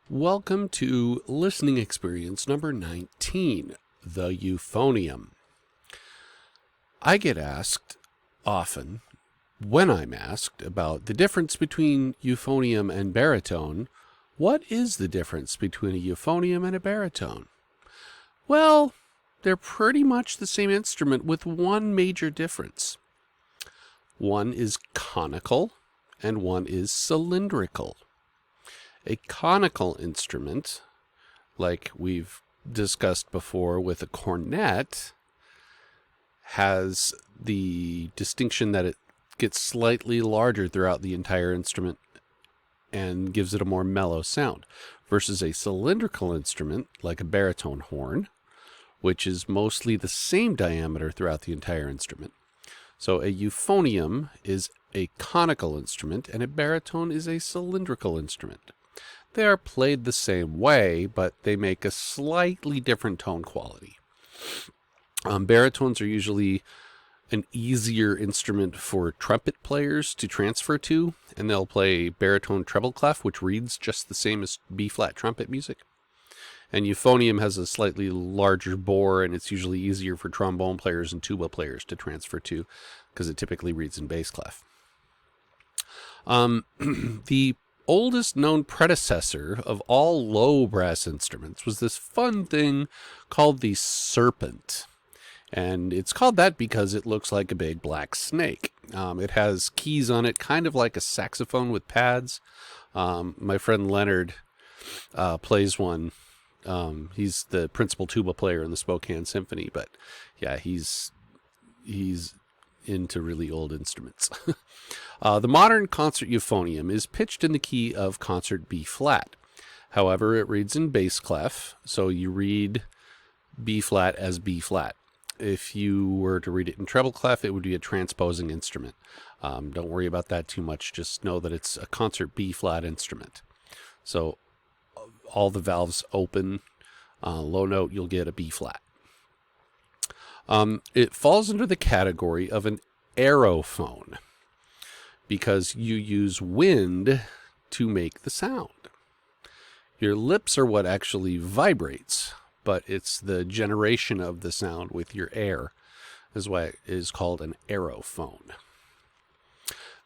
Welcome to listening experience number 19, the Euphonium. I get asked often, when I'm asked about the difference between euphonium and baritone, what is the difference between a euphonium and a baritone? Well, they're pretty much the same instrument with one major difference. One is conical and one is cylindrical. A conical instrument, like we've discussed before with a cornet, has the distinction that it gets slightly larger throughout the entire instrument and gives it a more mellow sound, versus a cylindrical instrument, like a baritone horn, which is mostly the same diameter throughout the entire instrument. So a euphonium is a conical instrument and a baritone is a cylindrical instrument. They are played the same way, but they make a slightly different tone quality. Baritones are usually an easier instrument for trumpet players to transfer to, and they'll play baritone treble clef, which reads just the same as B-flat trumpet music. And euphonium has a slightly larger bore, and it's usually easier for trombone players and tuba players to transfer to, because it typically reads in bass clef. The oldest known predecessor of all low brass instruments was this fun thing called the serpent. And it's called that because it looks like a big black snake. It has keys on it, kind of like a saxophone with pads. My friend Leonard plays one. He's the principal tuba player in the Spokane Symphony, but yeah, he's into really old instruments. The modern concert euphonium is pitched in the key of concert B flat. However, it reads in bass clef, so you read B flat as B flat. If you were to read it in treble clef, it would be a transposing instrument. Don't worry about that too much. Just know that it's a concert B flat instrument. So all the valves open. Low note, you'll get a B flat. It falls under the category of an aerophone because you use wind to make the sound. Your lips are what actually vibrates, but it's the generation of the sound with your air is why it is called an aerophone.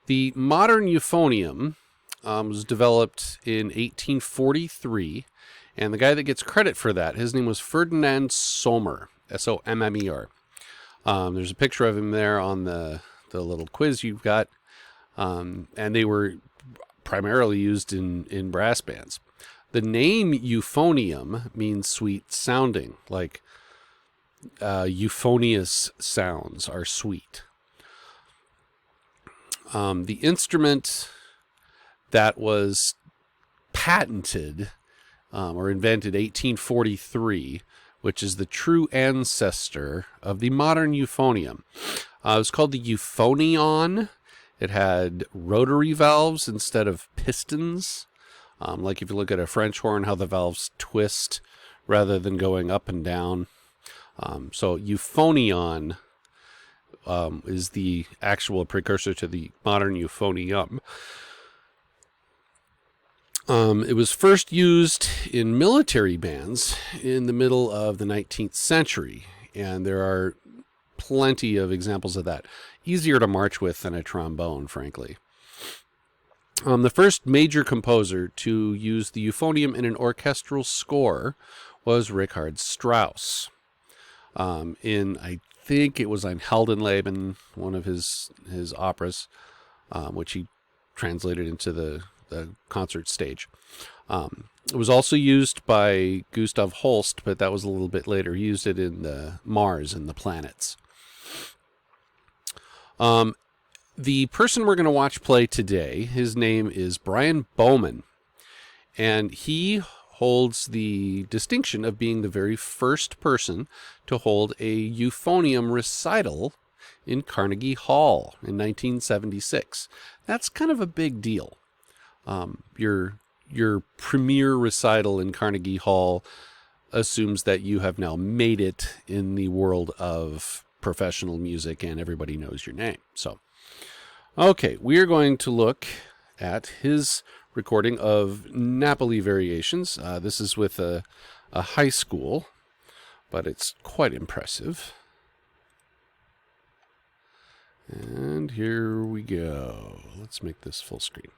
The modern euphonium was developed in 1843, and the guy that gets credit for that, his name was Ferdinand Sommer, S-O-M-M-E-R. There's a picture of him there on the little quiz you've got, and they were primarily used in brass bands. The name euphonium means sweet sounding, like euphonious sounds are sweet. The instrument that was patented or invented 1843, which is the true ancestor of the modern euphonium. It was called the Euphonion. It had rotary valves instead of pistons. Like if you look at a French horn, how the valves twist rather than going up and down. So Euphonion is the actual precursor to the modern euphonium. It was first used in military bands in the middle of the 19th century, and there are plenty of examples of that. Easier to march with than a trombone, frankly. The first major composer to use the euphonium in an orchestral score was Richard Strauss. I think it was ein Heldenleben, one of his operas, which he translated into the concert stage. It was also used by Gustav Holst, but that was a little bit later. He used it in the Mars and the planets. The person we're going to watch play today, his name is Brian Bowman, and he holds the distinction of being the very first person to hold a euphonium recital in Carnegie Hall in 1976. That's kind of a big deal. Your premier recital in Carnegie Hall assumes that you have now made it in the world of professional music and everybody knows your name. So, okay, we are going to look at his recording of Napoli variations. This is with a high school, but it's quite impressive. And here we go. Let's make this full screen.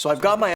So I've got my